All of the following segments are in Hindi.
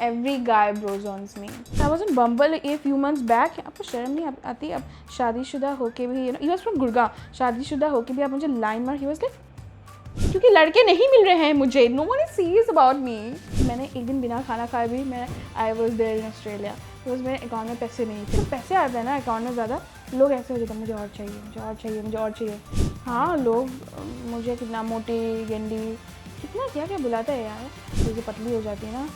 Every guy bros on me. I was on Bumble a few months back. आपको शर्म नहीं आती? अब शादीशुदा होके भी he was from Gurgaon. शादीशुदा होके भी आप मुझे लाइन मार. He was like क्योंकि लड़के नहीं मिल रहे हैं मुझे. No one is serious about me. मैंने एक दिन बिना खाना खाए भी I was there in Australia. Because मेरे अकाउंट में पैसे नहीं थे. तो पैसे आते हैं ना अकाउंट में ज़्यादा, लोग ऐसे हो जाते हैं मुझे और चाहिए, मुझे और चाहिए, मुझे और चाहिए. हाँ, लोग मुझे कितना मोटी गेंडी कितना क्या क्या बुलाते हैं यार. जैसे पतली हो जाती है ना,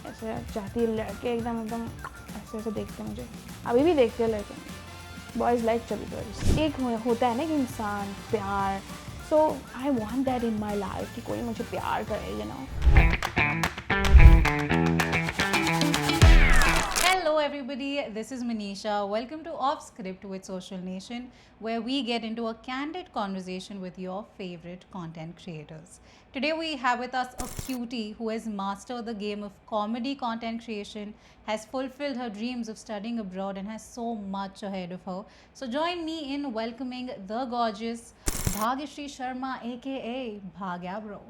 ऐसे चाहती है लड़के एकदम एकदम ऐसे ऐसे देखते हैं मुझे. अभी भी देखते हैं लड़के. Boys like chubby girls. एक होता है ना कि इंसान प्यार. So I want that in my life कि कोई मुझे प्यार करे, you know. Hello everybody, this is Manisha. Welcome to Off Script with Social Nation, where we get into a candid conversation with your favorite content creators. Today we have with us a cutie who has mastered the game of comedy content creation, has fulfilled her dreams of studying abroad and has so much ahead of her. So join me in welcoming the gorgeous Bhagyashree Sharma aka Bhagya Bro.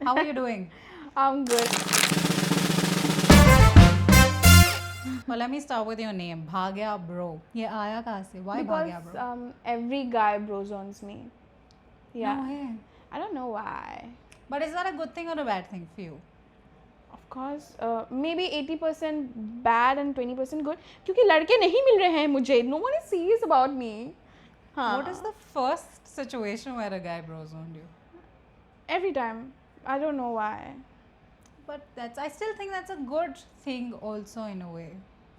How are you doing? I'm good. Well, let me start with your name, Bhagya Bro. ये आया कहाँ से? Why Bhagya Bro? Because every guy bros on me. Yeah. No way. I don't know why. But is that a good thing or a bad thing for you? Of course, maybe 80% bad and 20% good. क्योंकि लड़के नहीं मिल रहे हैं मुझे. No one is serious about me. हाँ. What is the first situation where a guy bros on you? Every time. I don't know why. But I still think that's a good thing also in a way.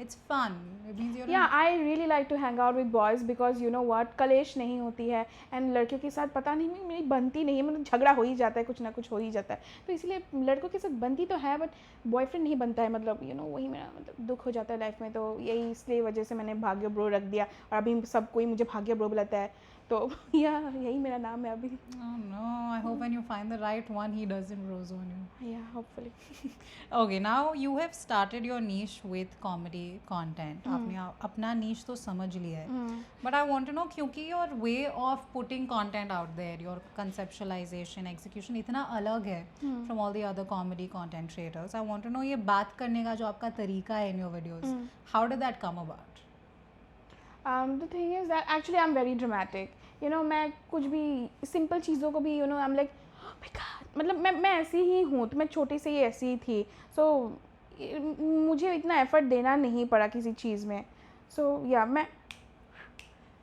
It's fun. It means you're Yeah, I really like to hang out with boys because you know what, कलेश नहीं होती है. एंड लड़कियों के साथ पता नहीं मेरी बनती नहीं है. मतलब झगड़ा हो ही जाता है, कुछ ना कुछ हो ही जाता है. तो इसलिए लड़कों के साथ बनती तो है बट बॉयफ्रेंड नहीं बनता है. मतलब यू नो वही मेरा मतलब दुख हो जाता है लाइफ में. तो यही इसलिए वजह से मैंने भाग्य ब्रो रख दिया और अभी सब कोई मुझे भाग्य ब्रो बुलाता है. तो यही मेरा नाम है अभी. Oh no, I hope when you find the right one, he doesn't bros on you. Yeah, hopefully. Okay, now you have started your niche with comedy content. आपने अपना niche तो समझ लिया है. But I want to know क्योंकि your way of putting content out there, your conceptualization, execution इतना अलग है from all the other comedy content creators. I want to know ये बात करने का जो आपका तरीका है in your videos, how did that come about? The thing is that actually I'm very dramatic. You know, मैं कुछ भी सिंपल चीज़ों को भी you know I'm like oh my God, मतलब मैं ऐसी ही हूँ. तो मैं छोटे से ही ऐसी ही थी. So मुझे इतना एफर्ट देना नहीं पड़ा किसी चीज़ में. So yeah, मैं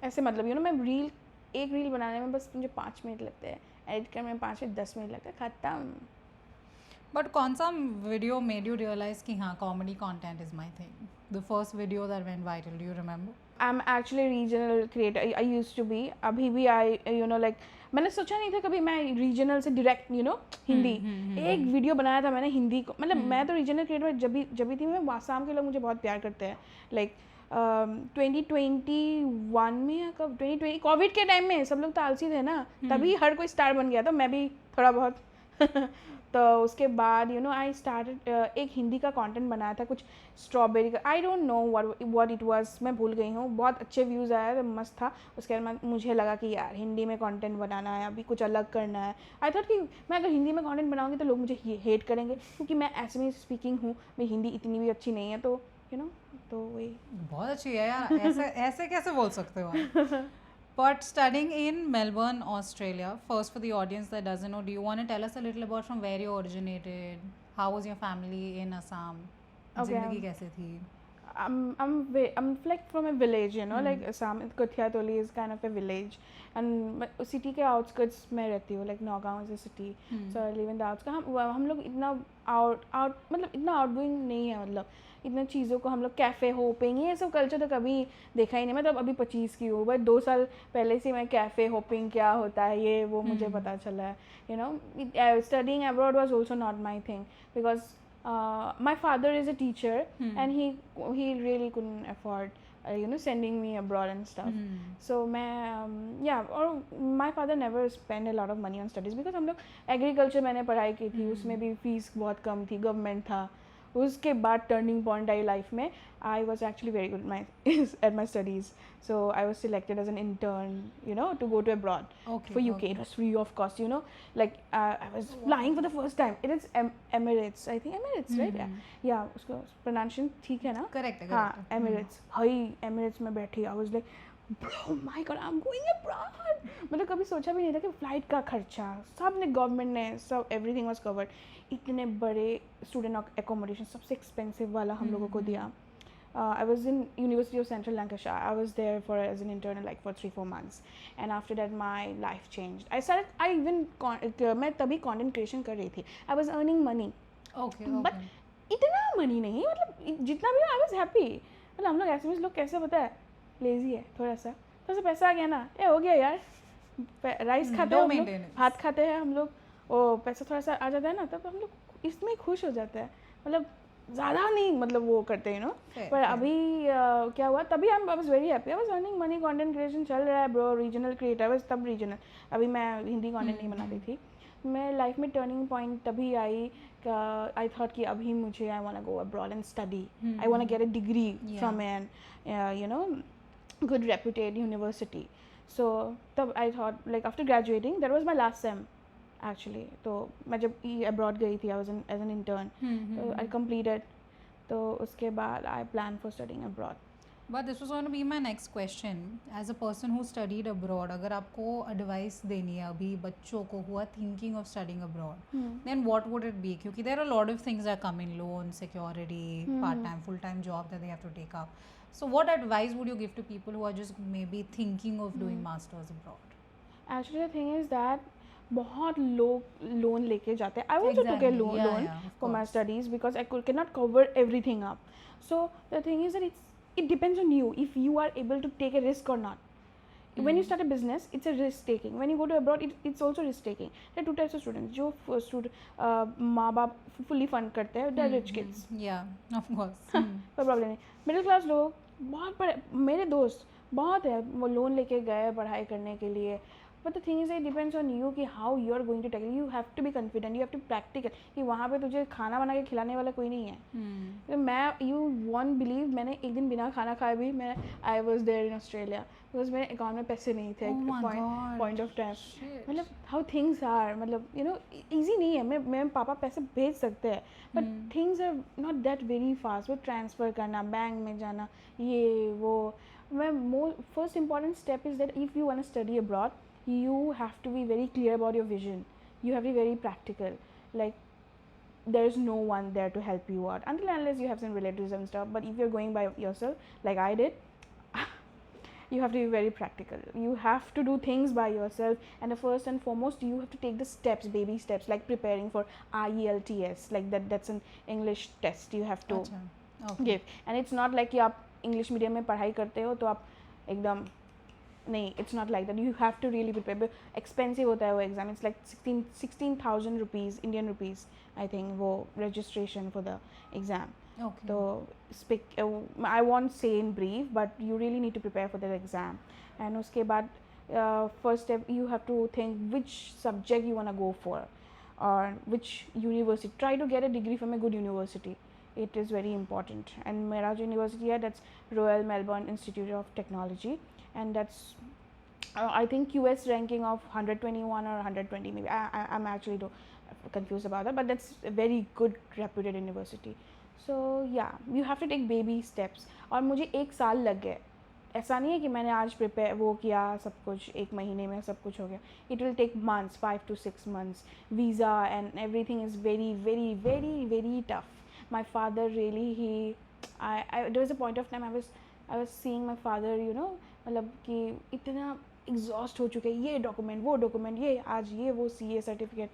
ऐसे मतलब you know मैं एक रील बनाने में बस मुझे 5 मिनट लगते हैं. एडिट करने में 5 से 10 मिनट लगता है. ख़त्म. But कौन सा video made you realize कि हाँ comedy content is my thing? The first video that went viral, do you remember? I'm actually a regional creator. I used to be. अभी भी you know like मैंने सोचा नहीं था कभी मैं रीजनल से डायरेक्ट you know हिंदी. एक वीडियो बनाया था मैंने हिंदी को. मतलब मैं तो रीजनल क्रिएटर जब भी थी. मैं आसाम के लोग मुझे बहुत प्यार करते हैं. लाइक 2021 में या कब 2020 कोविड के टाइम में सब लोग तो आलसी थे ना. तभी हर कोई स्टार बन गया. तो मैं भी थोड़ा बहुत तो उसके बाद यू नो आई स्टार्टेड एक हिंदी का कंटेंट बनाया था कुछ स्ट्रॉबेरी का. आई don't know what it was. मैं भूल गई हूँ. बहुत अच्छे व्यूज़ आया था, मस्त था. उसके बाद मुझे लगा कि यार हिंदी में कंटेंट बनाना है, अभी कुछ अलग करना है. आई थॉट कि मैं अगर हिंदी में कंटेंट बनाऊंगी तो लोग मुझे हेट करेंगे क्योंकि मैं ऐसे में स्पीकिंग हूँ. मेरी हिंदी इतनी भी अच्छी नहीं है. तो यू नो तो वही. बहुत अच्छी है यार. ऐसे कैसे बोल सकते हो आप? But studying in Melbourne, Australia, first for the audience that doesn't know, do you want to tell us a little about from where you originated? How was your family in Assam? जिंदगी कैसे थी? I'm like from a village, you know, like Assam, Kuthiatoli is kind of a village, and city के outskirts में रहती हूँ. like Nagaon is a city, so I live in the outskirts. हम लोग इतना मतलब इतना outgoing नहीं है. मतलब इतने चीज़ों को हम लोग कैफ़े होपिंग ये सब कल्चर तो कभी देखा ही नहीं. मतलब अभी 25 की हूँ बट 2 साल पहले से मैं कैफ़े होपिंग क्या होता है ये वो मुझे पता चला है. You know studying abroad was also not my thing because my father is a teacher and he really couldn't afford you know sending me abroad and stuff. So yeah, or my father never spent a lot of money on studies because हम लोग एग्रीकल्चर मैंने पढ़ाई की थी. उसमें भी फीस बहुत कम थी. गवर्नमेंट था उसके बाद टर्निंग पॉइंट आई लाइफ में. I was actually very good at my studies, so I was selected as an intern, to go to abroad for UK. Okay. It was free of cost, like I was flying for the first time. It is Emirates, I think Emirates, right? Yeah, उसको pronunciation ठीक है ना? Correct. हाँ, Emirates. हाई Emirates में बैठी. I was like, bro, my God, I'm going abroad. मतलब कभी सोचा भी नहीं था कि फ्लाइट का खर्चा सब ने, गवर्नमेंट ने सब, एवरीथिंग वाज कवर्ड. इतने बड़े स्टूडेंट एकोमोडेशन सबसे एक्सपेंसिव वाला हम लोगों को दिया. I was in University of Central Lancashire. I was there as an intern like for 3-4 months, and after that my life changed. मैं तभी content creation कर रही थी. I was earning money. Okay. But इतना money नहीं, मतलब जितना भी I was happy. मतलब हम लोग ऐसे लोग कैसे पता है, लेजी है थोड़ा सा पैसा आ गया ना, हो गया यार, राइस खाते हैं हम लोग, भात खाते हैं हम लोग, ओ पैसा थोड़ा सा आ जाता है ना, तब हम लोग इसमें खुश हो जाते हैं. मतलब ज़्यादा नहीं, मतलब वो करते हैं पर अभी क्या हुआ, तभी I was very happy. I was earning money, content creation चल रहा है bro, regional creator. I was तब रीजनल, अभी मैं हिंदी कंटेंट नहीं बनाती थी. मैं लाइफ में टर्निंग पॉइंट तभी आई, आई थॉट कि अभी मुझे I want to go abroad and study. I want to get a degree from an good reputed university. So tab I thought, like after graduating, that was my last sem actually. तो मैं जब abroad गई थी, I was as an intern. So I completed. तो उसके बाद I planned for studying abroad. But this was going to be my next question. As a person who studied abroad, अगर आपको advice देनी है अभी बच्चों को who are thinking of studying abroad, then what would it be? क्योंकि there are a lot of things that come in, loan, security, part-time, full-time job that they have to take up. So what advice would you give to people who are just maybe thinking of doing masters abroad? Actually the thing is that बहुत लोग लोन लेके जाते हैं. I also took a loan for my studies because I cannot cover everything up. So the thing is that it depends on you if you are able to take a risk or not. When you start a business, it's a risk taking. When you go to abroad, it's also risk taking. There are two types of students. जो माँ बाप fully fund करते हैं, they're rich kids. Yeah, of course. कोई प्रॉब्लम नहीं. मिडिल क्लास लोग बहुत बड़े, मेरे दोस्त बहुत है, वो लोन लेके गए पढ़ाई करने के लिए. But the thing is, it depends on you कि how you are going to tackle. You have to be confident. You have to practical. कि वहाँ पे तुझे खाना बना के खिलाने वाला कोई नहीं है. तो you won't believe, मैंने एक दिन बिना खाना खाए भी I was there in Australia because मेरे अकाउंट में पैसे नहीं थे. Point of time. मतलब how things are, मतलब easy नहीं है. मेरे पापा पैसे भेज सकते हैं, but things are not that very fast. वो ट्रांसफ़र करना, बैंक में जाना, ये वो. First important step is that if you want to study abroad, you have to be very clear about your vision. You have to be very practical. Like there is no one there to help you out until and unless you have some relatives and stuff. But if you're going by yourself, like I did, you have to be very practical. You have to do things by yourself, and the first and foremost, you have to take the steps, baby steps, like preparing for IELTS, like that's an English test you have to give. And it's not like कि आप English medium में पढ़ाई करते हो तो आप एकदम नहीं, it's not like that. You have to really prepare. Expensive होता है वो exam. It's like 16,000 rupees, Indian rupees, I think, वो registration for the exam. Okay. So I won't say in brief, but you really need to prepare for the exam. And उसके बाद first step, you have to think which subject you want to go for, or which university. Try to get a degree from a good university. It is very important. And मेरा जो university है, that's Royal Melbourne Institute of Technology, and that's I think QS ranking of 121 or 120 maybe. I'm actually confused about that, but that's a very good reputed university. So yeah, you have to take baby steps. और मुझे 1 साल लग गए. ऐसा नहीं है कि मैंने आज प्रिपेयर वो किया सब कुछ 1 महीने में सब कुछ हो गया. It will take months, 5 to 6 months. Visa and everything is very, very, very, very tough. My father really there was a point of time I was seeing my father, मतलब कि इतना exhaust हो चुके हैं, ये document वो document, ये आज ये वो CA certificate.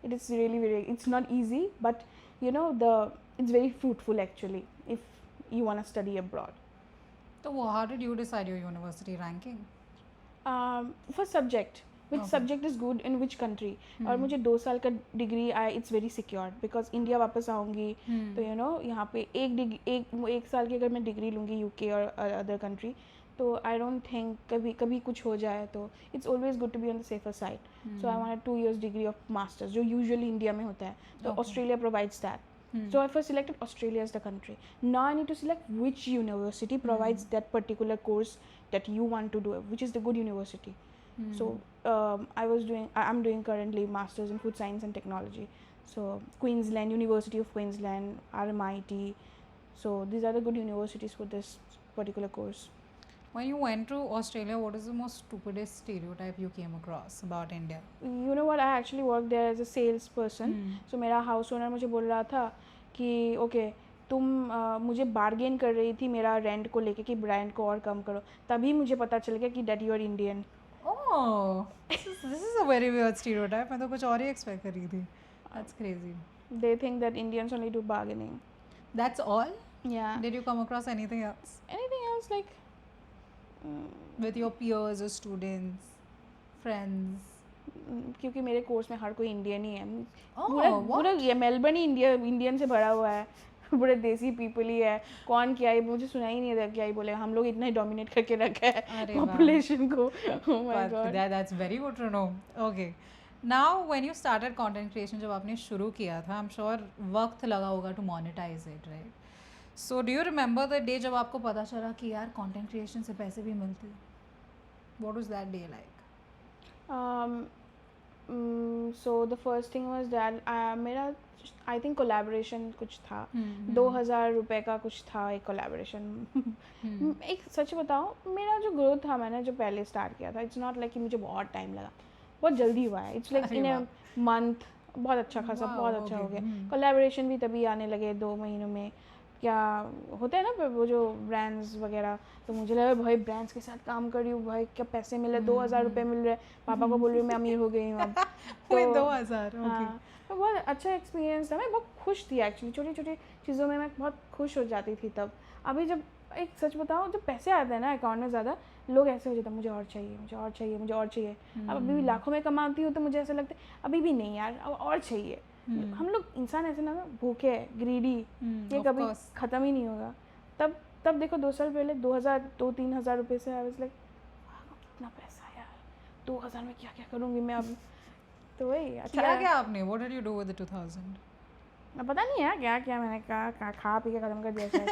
It is really very, it's not easy, but it's very fruitful actually if you want to study abroad. So how did you decide your university ranking? For subject, which subject is good in which country. और मुझे 2 साल का degree it's very secured because India वापस आऊँगी तो यहाँ पे एक साल की अगर मैं डिग्री लूँगी UK और other country, तो I don't think कभी कुछ हो जाए तो it's always good to be on the safer side. So I wanted 2 years degree of masters जो usually India में होता है, तो Australia provides that. So I first selected Australia as the country. Now I need to select which university provides that particular course that you want to do, which is the good university. So I'm doing currently masters in food science and technology. So Queensland, University of Queensland, RMIT. So these are the good universities for this particular course. When you went to Australia, what is the most stupidest stereotype you came across about India? You know what, I actually worked there as a sales person. So मेरा हाउस ओनर मुझे बोल रहा था कि ओके तुम मुझे बार्गेन कर रही थी मेरा रेंट को लेके कि रेंट को और कम करो, तभी मुझे पता चल गया कि that you are Indian. Oh, this is a very weird stereotype. मैं तो कुछ और ही expect कर रही थी. That's crazy. They think that Indians only do bargaining. That's all? Yeah. Did you come across anything else Anything else like with your peers or students, friends? क्योंकि मेरे कोर्स में हर कोई इंडियन ही है. Oh, पूरा ये मेलबर्न ही इंडियन से भरा हुआ है. पूरे देसी पीपल ही है. कौन क्या ही मुझे सुना ही नहीं था क्या ही बोले. हम लोग इतना ही डोमिनेट करके रखा है पॉपुलेशन को. Oh my God. That's very good to know. Okay. Now when you started content creation, जब आपने शुरू किया था, I'm sure वक्त लगा होगा to monetize it, right? So do you remember the day जब आपको पता चला कि यार content creation से पैसे भी मिलते हैं? What was that day like? So the first thing was that मेरा I think collaboration कुछ था. 2000 रुपए का कुछ था एक collaboration. एक सच बताओ, मेरा जो ग्रोथ था मैंने जो पहले स्टार्ट किया था, इट्स नॉट लाइक कि मुझे बहुत टाइम लगा. बहुत जल्दी हुआ है. It's like in a month बहुत अच्छा खासा बहुत अच्छा हो गया. कोलैबोरेशन भी तभी आने लगे 2 महीनों में. क्या होता है ना वो जो ब्रांड्स वगैरह, तो मुझे लगा भाई ब्रांड्स के साथ काम कर रही हूँ भाई, क्या पैसे मिल रहे, 2000 रुपये मिल रहे. पापा को बोल रही हूँ मैं अमीर हो गई हूँ अब. तो 2000. हाँ, तो बहुत अच्छा एक्सपीरियंस था. मैं बहुत खुश थी एक्चुअली. छोटी छोटी चीज़ों में मैं बहुत खुश हो जाती थी तब. अभी जब एक सच बताऊँ, जब पैसे आते हैं ना अकाउंट में ज़्यादा, लोग ऐसे हो जाता है मुझे और चाहिए मुझे और चाहिए मुझे और चाहिए. अब अभी भी लाखों में कमाती हूँ तो मुझे ऐसा लगता है अभी भी नहीं यार, अब और चाहिए. हम लोग इंसान ऐसे ना भूखे है, ग्रीडी, ये कभी ख़त्म ही नहीं होगा. तब देखो 2 साल पहले 2,000-3,000 रुपये से आई वाज लाइक कितना पैसा यार, 2000 में क्या क्या करूँगी मैं अब. तो वही अच्छा किया क्या आपने? What did you do with the 2000? पता नहीं है क्या क्या मैंने कहा, खा पी के खत्म कर दिया शायद.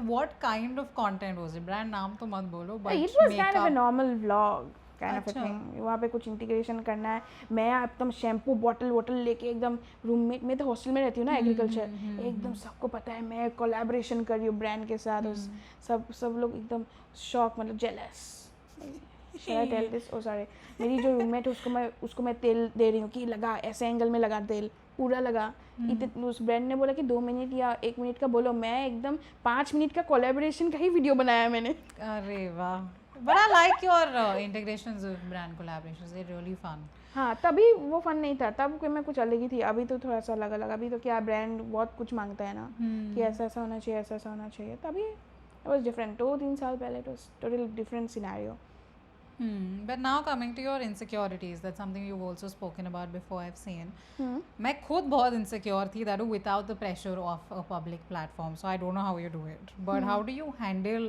What kind of content was it? Brand नाम तो मत बोलो. But it was kind of a normal vlog kind of a अच्छा. thing. वहाँ पे कुछ इंटीग्रेशन करना है. मैं एकदम शैम्पू बॉटल लेके एकदम रूममेट में, तो हॉस्टल में रहती हूँ ना एग्रीकल्चर, एकदम सबको पता है मैं कोलैबोरेशन कर रही हूँ ब्रांड के साथ. और सब लोग एकदम शॉक, मतलब jealous. Should I tell this? Oh sorry. मेरी जो रूममेट है उसको मैं तेल दे रही हूँ कि लगा, ऐसे एंगल में लगा तेल, पूरा लगा. उस ब्रांड ने बोला कि 2 मिनट या 1 मिनट का बोलो, मैं एकदम 5 मिनट का कोलैबोरेशन का ही वीडियो बनाया मैंने. अरे वाह. But I like your integrations with brand collaborations. They're really fun. हाँ, तभी वो फन नहीं था. तब मैं कुछ अलग ही थी. अभी तो थोड़ा सा अलग अलग. अभी तो क्या ब्रांड बहुत कुछ मांगता है ना कि ऐसा ऐसा होना चाहिए, ऐसा ऐसा होना चाहिए. तभी it was different. 2-3 साल पहले it was totally different scenario. But now coming to your insecurities, that's something you've also spoken about before, I've seen. मैं खुद बहुत insecure थी, that without the pressure of a public platform. So I don't know how you do it. But how do you handle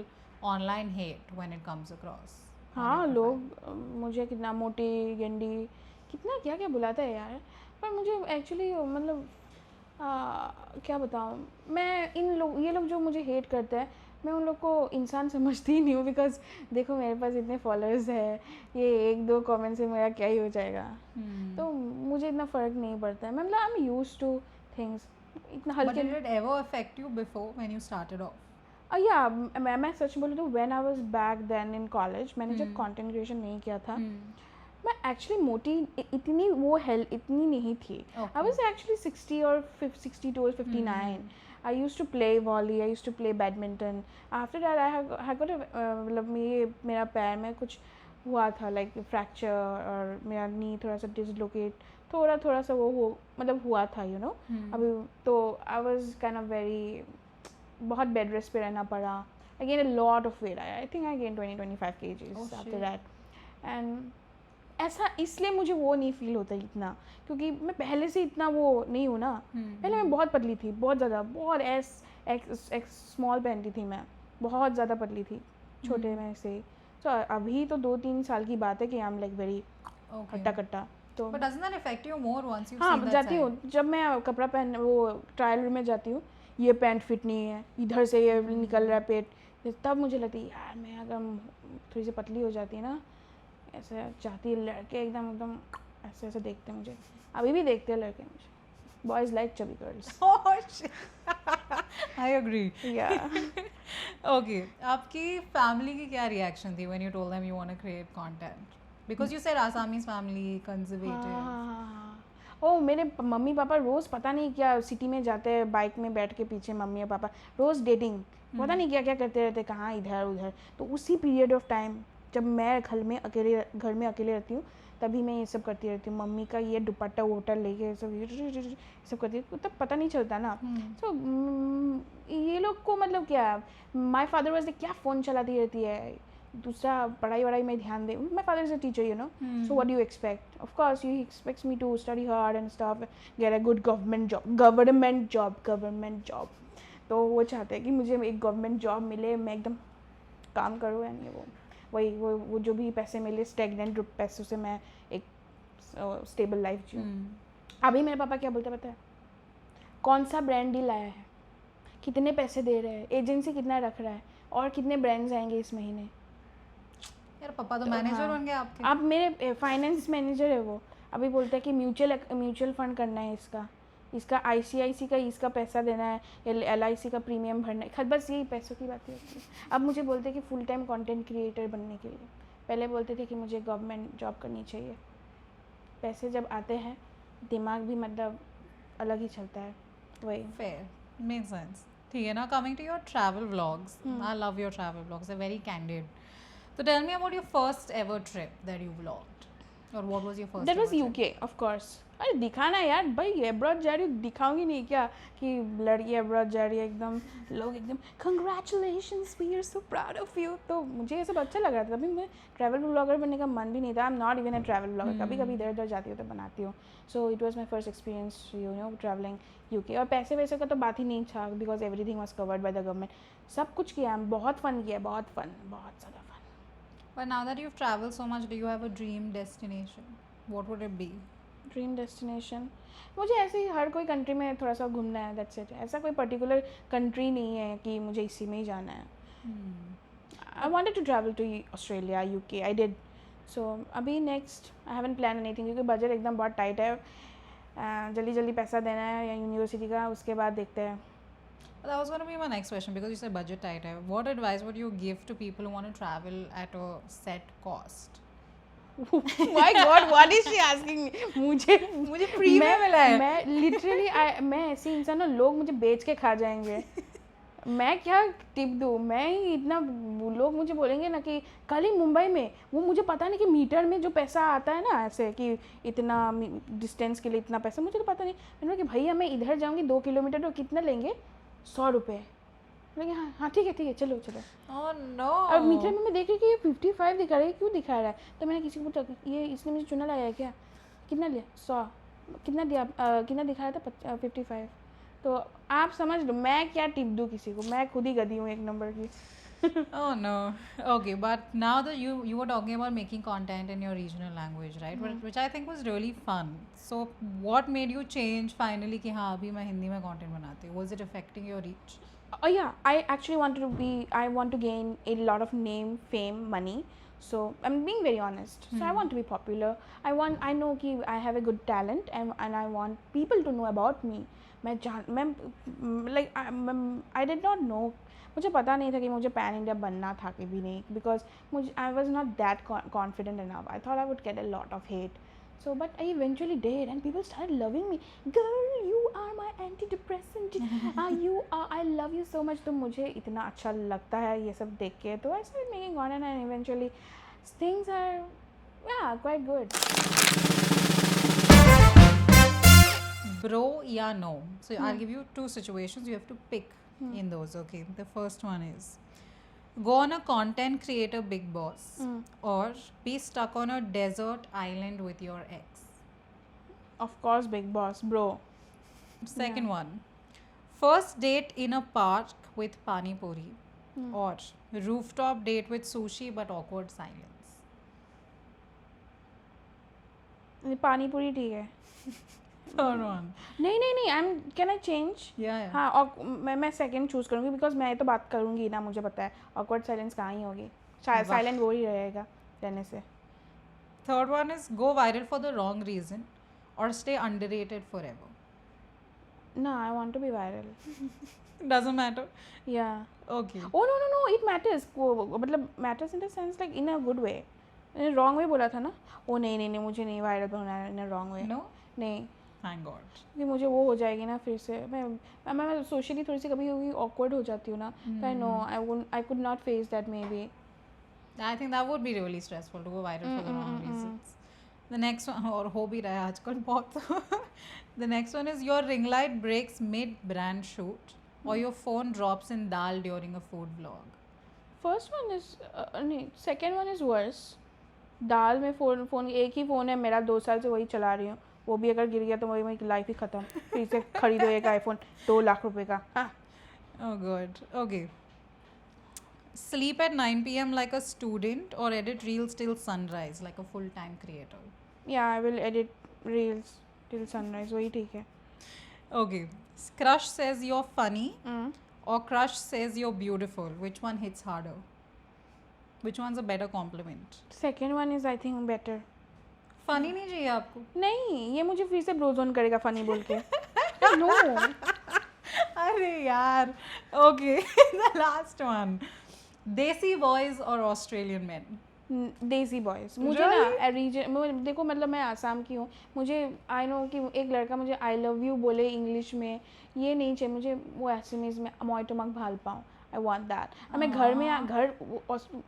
online hate when it comes across? हाँ, लोग मुझे कितना मोटी गंडी कितना क्या क्या बुलाता है यार. पर मुझे एक्चुअली मतलब क्या बताऊँ, मैं ये लोग जो मुझे हेट करते हैं, मैं उन लोग को इंसान समझती ही नहीं हूँ. बिकॉज देखो मेरे पास इतने फॉलोअर्स है, ये 1-2 कमेंट से मेरा क्या ही हो जाएगा. तो मुझे इतना फ़र्क नहीं पड़ता है. मतलब I am used two things इतना हल्के. But did it ever affect you before when you started off? या मैं सच बोलूँ तो when I was back then in college, मैंने जब कंटेंट क्रिएशन नहीं किया था, मैं एक्चुअली मोटी इतनी वो हेल्थ इतनी नहीं थी. आई वाज एक्चुअली 60 और 62 और 59. I used to play volley, I used to play badminton. After that I got मतलब मेरा पैर में कुछ हुआ था, लाइक फ्रैक्चर, और मेरा नी थोड़ा सा डिसलोकेट थोड़ा सा वो मतलब हुआ था, यू नो. अभी तो I was kind of very, बहुत बेड रेस्ट पे रहना पड़ा. I gain a lot of weight. I think I gain 20-25 kgs after that. And ऐसा इसलिए मुझे वो नहीं फील होता इतना, क्योंकि मैं पहले से इतना वो नहीं हूँ ना. पहले मैं बहुत पतली थी, बहुत ज़्यादा, बहुत एक्स स्मॉल पहनती थी मैं, बहुत ज़्यादा पतली थी छोटे में से. तो अभी तो 2-3 साल की बात है कि आई एम लाइक वेरी हट्टा कट्टा. तो But doesn't that affect you more once you've हाँ seen that जाती side? हूँ, जब मैं कपड़ा पहन वो ट्रायल रूम में जाती हूँ, ये पैंट फिट नहीं है, इधर से ये निकल रहा है पेट, तब मुझे लगती है यार मैं अगर थोड़ी सी पतली हो जाती ना, ऐसे चाहती है लड़के एकदम एकदम ऐसे ऐसे देखते हैं मुझे, अभी भी देखते हैं लड़के मुझे, boys like chubby girls. Oh shit. I agree. Yeah. Okay. आपकी family की क्या reaction थी when you told them you want to create content? Because you said Assamese family, conservative. हाँ. ओ मेरे मम्मी पापा रोज़ पता नहीं क्या सिटी में जाते हैं बाइक में बैठ के पीछे, मम्मी और पापा रोज़ डेटिंग, पता नहीं क्या क्या करते रहते, कहाँ इधर उधर. तो उसी पीरियड ऑफ टाइम जब मैं घर में अकेले रहती हूँ, तभी मैं ये सब करती रहती हूँ. मम्मी का ये दुपट्टा वोटा लेके सब करती हूँ, तब पता नहीं चलता ना. तो ये लोग को मतलब क्या, माई फादर वॉज क्या फ़ोन चलाती रहती है, दूसरा पढ़ाई वढ़ाई में ध्यान दे. My father is a teacher, you know. So what do you expect? Of course, he expects me to study hard and stuff, get a good government job. तो वो चाहते हैं कि मुझे एक गवर्नमेंट जॉब मिले, मैं एकदम काम करूँ, एंड ये वो जो भी पैसे मिले स्टेगनेंट पैसों से मैं एक स्टेबल लाइफ जीऊँ. अभी मेरे पापा क्या बोलते पता है, कौन सा ब्रांड डील आया है, कितने पैसे दे रहे हैं, एजेंसी कितना रख रहा है, और कितने ब्रांड्स आएंगे इस महीने. यार पापा तो मैनेजर बन गए आपके. अब मेरे फाइनेंस मैनेजर है वो, अभी बोलते हैं कि म्यूचुअल फंड करना है, इसका ICIC का इसका पैसा देना है, LIC का प्रीमियम भरना है, बस यही पैसों की बातें होती है. अब मुझे बोलते हैं कि फुल टाइम कंटेंट क्रिएटर बनने के लिए, पहले बोलते थे कि मुझे गवर्नमेंट जॉब करनी चाहिए. पैसे जब आते हैं दिमाग भी मतलब अलग ही चलता है. वही Fair. Makes sense. ठीक है ना. Coming to your travel vlogs. I love your travel vlogs. They're very candid. So tell me about your first ever trip that you vlogged. Or what was your first That was ever trip? UK, of course. अरे दिखाना यार भाई, अब्रॉड जा रही हूँ, दिखाऊंगी नहीं क्या कि लड़की अब्रॉड जा रही है, एकदम लोग एकदम congratulations, we are so proud of you. तो मुझे ये सब अच्छा लग रहा था. तभी मुझे ट्रैवल ब्लॉगर बनने का मन भी नहीं था. I am not even a travel blogger. कभी कभी इधर उधर जाती हूँ तो बनाती हूँ. So it was my first experience, you know, travelling UK. और पैसे वैसे का तो बात ही नहीं था, because everything was covered by the government. सब कुछ किया, बहुत फ़न किया, बहुत ज़्यादा fun. But now that you've traveled so much, do you have a dream destination? What would it be? Dream destination, मुझे ऐसे ही हर कोई कंट्री में थोड़ा सा घूमना है, दैट्स इट. ऐसा कोई पर्टिकुलर कंट्री नहीं है कि मुझे इसी में ही जाना है. I wanted to travel to Australia, UK. I did. So अभी next I haven't plan anything, क्योंकि बजट एकदम बहुत टाइट है. जल्दी जल्दी पैसा देना है या यूनिवर्सिटी का, उसके बाद देखते हैं. That was going to be my next question because you said budget tight. What advice would you give to people who want to travel at a set cost? My God, what is she asking me? मुझे free में मिला है. मैं लिटरली मैं ऐसी इंसान हूँ, लोग मुझे बेच के खा जाएंगे. मैं क्या टिप दूँ, मैं ही इतना, लोग मुझे बोलेंगे ना कि कल ही मुंबई में, वो मुझे पता नहीं कि मीटर में जो पैसा आता है ना, ऐसे कि इतना डिस्टेंस के लिए इतना पैसा, मुझे तो पता नहीं. मैंने कहा कि भैया मैं इधर जाऊँगी 2 किलोमीटर, तो कितना लेंगे, 100 रुपये. मैंने कहा हाँ ठीक है चलो. Oh no. अब मीटर में मैं देख रही कि ये 55 दिखा रहा है, क्यों दिखा रहा है. तो मैंने किसी को पूछा ये इसने मुझे चुना लगाया क्या, कितना लिया, 100. कितना दिया, कितना दिखा रहा था, 55. तो आप समझ लो मैं क्या टिप दूँ किसी को, मैं खुद ही गधी हूँ एक नंबर की. Oh no. Okay, but now that you were talking about making content in your regional language, right? Which I think was really fun. So what made you change finally कि हाँ अभी मैं हिंदी में content बनाती हूँ? Was it affecting your reach? Yeah, I actually I want to gain a lot of name, fame, money. So I'm being very honest. So I want to be popular. I know कि I have a good talent, and I want people to know about me. मैं I did not know, मुझे पता नहीं था कि मुझे पैन इंडिया बनना था कि भी नहीं, because I was not that confident enough. I thought I would get a lot of hate. So, but I eventually did, and people started loving me. Girl, you are my antidepressant. I love you so much. तो मुझे इतना अच्छा लगता है ये सब देख के. तो I started making content, and eventually things are quite good. Bro या no? So I'll give you 2 situations. You have to pick in those. Okay. The first one is go on a content creator big boss, or be stuck on a desert island with your ex. Of course, big boss, bro. Second one, first date in a park with pani puri, or rooftop date with sushi but awkward silence. पानी पूरी ठीक है. Third one. नहीं I am can I change. Yeah. हाँ और मैं सेकंड चूज़ करूँगी बिकॉज मैं तो बात करूँगी ना, मुझे पता है awkward साइलेंस कहाँ ही होगी. शायद वाह. साइलेंट वो ही रहेगा रहने से. Third one is go viral for the wrong reason or stay underrated forever. No, I want to be viral. Doesn't matter. Yeah. Okay. Oh no, it matters. मतलब matters in the sense like in a good way. in a wrong way बोला था ना. ओ नहीं मुझे नहीं viral होना है in a wrong way. No? नहीं. Thank God. कि मुझे वो हो जाएगी ना फिर से. मैं सोशली थोड़ी सी कभी कभी awkward हो जाती हूँ ना. I know I could not face that maybe. I think that would be really stressful to go viral for the wrong reasons. The next one, और हो भी रहा है आजकल बहुत. The next one is your ring light breaks mid brand shoot or your phone drops in dal during a food vlog. First one is नहीं, second one is worse. दाल में फ़ोन एक ही फ़ोन है मेरा, 2 साल से वही चला रही हूँ. वो भी अगर गिर गया तो वही मेरी लाइफ ही ख़त्म. फिर से खरीदो एक आईफोन 2 लाख रुपए का. हाँ. Oh God. Okay. Sleep at 9 p.m. like a student or edit reels till sunrise like a full-time creator. Yeah, I will edit reels till sunrise. वही ठीक है. Okay. Crush says you're funny or crush says you're beautiful. Which one hits harder? Which one's a better compliment? Second one is I think better. Funny नहीं चाहिए आपको? नहीं, ये मुझे फिर से ब्रोजोन करेगा फनी बोल के. No. अरे यार. Okay. The last one. Desi boys or Australian men? देसी बॉयज़. मुझे ना रीजन देखो मतलब मैं आसाम की हूँ. मुझे आई नो कि एक लड़का मुझे आई लव यू बोले इंग्लिश में, ये नहीं चाहिए मुझे. वो एसएमएस में मोइटोमक भाल पाऊँ. I want that. मैं घर में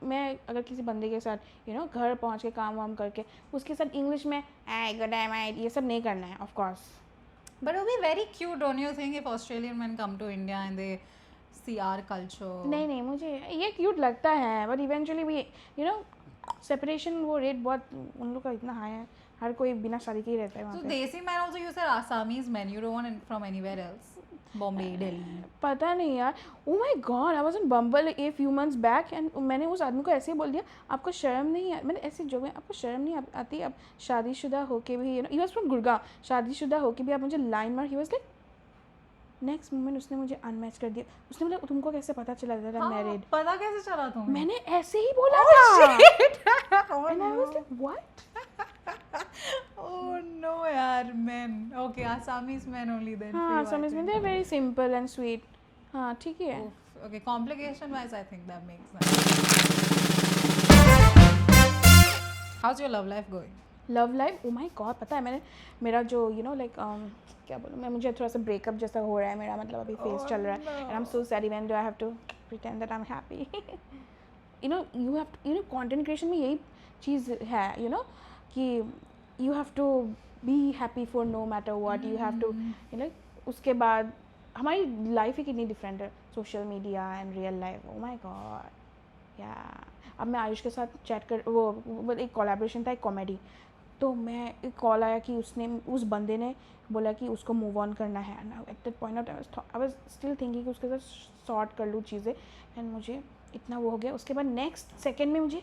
मैं अगर किसी बंदे के साथ घर पहुँच के काम वाम करके उसके साथ इंग्लिश में गुड नाइट ये सब नहीं करना है of course. But it would be very cute, don't you think, if Australian men come to India and they see our culture? नहीं मुझे ये क्यूट लगता है बट इवेंचुअली भी सेपरेशन वो रेट बहुत उन लोग का इतना हाई है. हर कोई बिना शादी के ही रहता है वहाँ So पे. Desi men also you said Assamese men. You don't want it from anywhere else. Bombay, Delhi. पता नहीं यार. ओ my God I was on Bumble a few months back and मैंने उस आदमी को ऐसे ही बोल दिया आपको शर्म नहीं है. मैंने ऐसे जो में आपको शर्म नहीं आती आप शादीशुदा होके भी ही वाज फ्रॉम गुड़गांव. शादीशुदा होके भी आप मुझे लाइन मार. He was like next moment उसने मुझे अनमैच कर दिया. उसने बोला तुमको कैसे पता चला था मैरिड. पता कैसे चला तुम्हें? मैंने ऐसे ही बोला था. And I was like what? Oh no यार men. Okay, Assamese men only then. हाँ समझ में. they are very simple and sweet. हाँ ठीक है. Okay, complication wise I think that makes sense. How's your love life going? Love life. Oh my God पता है मैंने मेरा जो लाइक क्या बोलूँ मैं, मुझे थोड़ा सा ब्रेकअप जैसा हो रहा है मेरा. मतलब अभी फेस चल रहा है and I am so sad. Even do I have to pretend that I am happy. You have content creation में यही चीज़ है कि you have to be happy for no matter what. You have to उसके बाद हमारी लाइफ ही कितनी डिफरेंट है social media and real life. Oh my god yeah. अब मैं आयुष के साथ चैट कर वो एक कोलैबोरेशन था एक कॉमेडी. तो मैं एक कॉल आया कि उस बंदे ने बोला कि उसको मूव ऑन करना है. At that point of I was still thinking कि उसके साथ सॉर्ट कर लूँ चीज़ें एंड मुझे इतना वो हो गया. उसके बाद नेक्स्ट सेकेंड में मुझे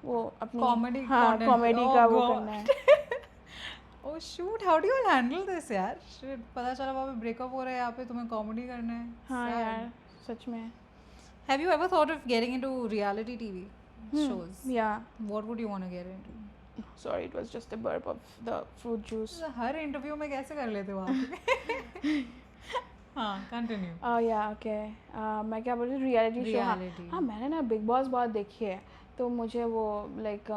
वो अपनी कॉमेडी का वो करना है. Oh shoot, how do you all handle this यार? Shit, पता चला वहाँ पे ब्रेकअप हो रहा है यहाँ पे तुम्हें कॉमेडी करना है. हाँ Sad. यार सच में. Have you ever thought of getting into reality TV shows? Yeah. What would you want to get into? Sorry, it was just a burp of the fruit juice. Her interview में कैसे कर लेते हो आप? हाँ, continue. या ओके. मैं क्या बोल रही हूँ रियलिटी शो. हाँ मैंने ना बिग बॉस बहुत देखी है तो मुझे वो लाइक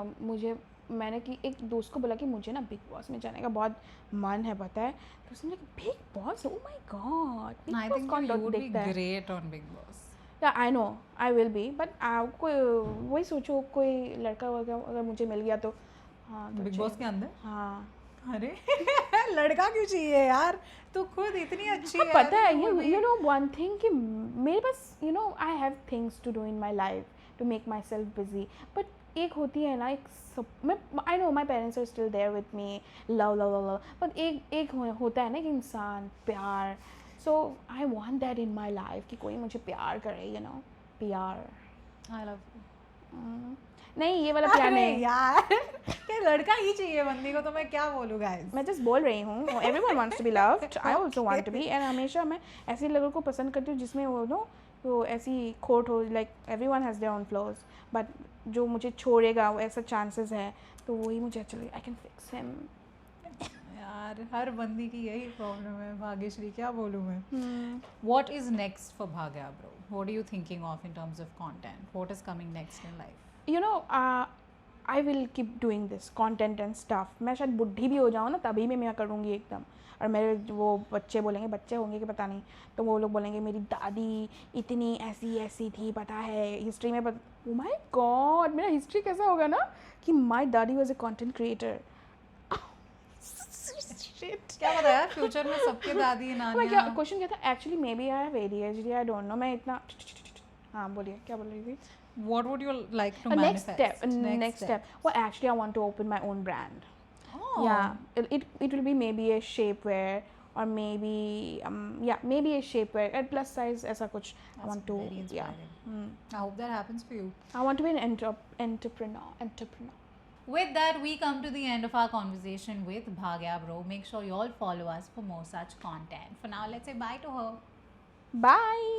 मैंने कि एक दोस्त को बोला कि मुझे ना बिग बॉस में जाने का बहुत मन है पता है. तो उसने बोला कि big boss. Oh my God. I think you would be great on Big Boss. या I know I will be but कोई वही सोचो कोई लड़का वगैरह अगर मुझे मिल गया तो. हाँ तो बिग बॉस के अंदर? हाँ. अरे लड़का क्यों चाहिए यार? तू खुद इतनी अच्छी है. पता है यू नो वन थिंग कि मेरे पास I have things to do in my life to make myself busy. But एक होती है ना मैं I know my parents are still there with me love love love. But एक होता है ना कि इंसान प्यार. So I want that in my life कि कोई मुझे प्यार करे प्यार. I love you. नहीं ये वाला प्यार नहीं यार क्या लड़का ही चाहिए बंदी को, तो मैं क्या बोलूँ गाइस. मैं जस्ट बोल रही हूँ, everyone wants to be loved, I also want to be, and हमेशा मैं ऐसे लोगों को पसंद करती हूँ जिसमें वो नो वो ऐसी खोट हो, like everyone has their own flaws, but जो मुझे छोड़ेगा वो ऐसा चांसेस है, तो वही मुझे अच्छा लगे, आई कैन फिक्स हिम. यार हर बंदी की यही प्रॉब्लम है भाग्यश्री, क्या बोलूँ मैं. What is next for Bhagya bro? What are you thinking of in terms of content? What is coming next in life? You know, I will keep doing this content and stuff. मैं शायद बुढ़ी भी हो जाऊँ ना तभी भी मैं करूँगी एकदम. और मेरे वो बच्चे बोलेंगे, बच्चे होंगे कि पता नहीं, तो वो लोग बोलेंगे मेरी दादी इतनी ऐसी ऐसी थी, पता है हिस्ट्री में. ओ माय गॉड, मेरा हिस्ट्री कैसा होगा ना कि माय दादी वाज अ कंटेंट क्रिएटर. क्या पता यार फ्यूचर में सबके दादी मैं नानी. क्या क्वेश्चन क्या था actually, maybe I have ADHD, I don't know. मैं इतना हाँ बोलिए क्या बोल रही थी. What would you like to Next manifest? step, next step. Well, actually, I want to open my own brand. Oh. Yeah, it will be maybe a shapewear, or maybe maybe a shapewear at plus size. ऐसा कुछ I That's want to very inspiring. I hope that happens for you. I want to be an entrepreneur. With that, we come to the end of our conversation with Bhagya bro. Make sure you all follow us for more such content. For now, let's say bye to her. Bye.